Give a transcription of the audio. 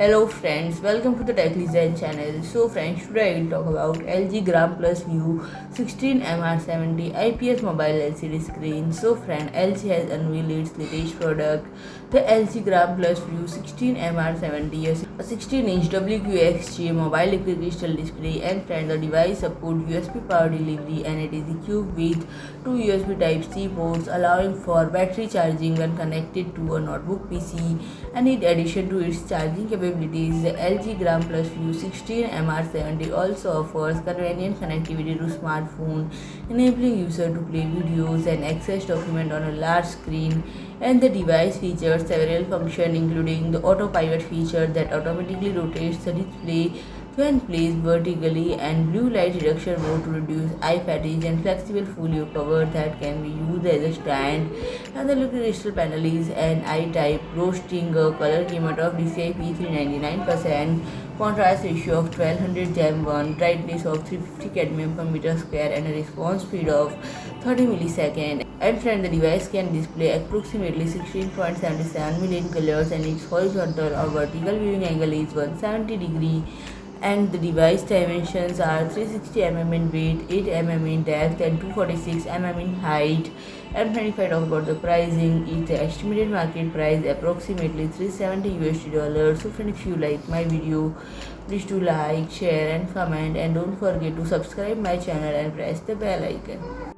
Hello friends, welcome to the Tech Design channel. So friends, today I will talk about LG gram+view 16MR70 IPS mobile LCD screen. So friend, LG has unveiled its latest product, the LG gram+view 16MR70, a 16-inch WQXGA mobile liquid crystal display. And friend, the device supports USB power delivery and it is equipped with two USB Type-C ports, allowing for battery charging when connected to a notebook PC. And in addition to its charging capabilities, the LG gram+view 16MR70 also offers convenient connectivity to smartphone, enabling users to play videos and access documents on a large screen. And the device features several functions, including the auto pivot feature that automatically rotates the display when placed vertically, and blue light reduction mode to reduce eye fatigue, and flexible folio cover that can be used as a stand. And the liquid crystal panel is an eye-type boasting a color gamut of DCI P399%, contrast ratio of 1200 Gem1, brightness of 350 cadmium per meter square, and a response speed of 30 milliseconds. And friend, the device can display approximately 16.77 million colors, and its horizontal or vertical viewing angle is 170 degree. And the device dimensions are 360 mm in weight, 8 mm in depth, and 246 mm in height. And if I talk about the pricing, it's the estimated market price approximately $370 USD. So friend, if you like my video, please do like, share and comment, and don't forget to subscribe my channel and press the bell icon.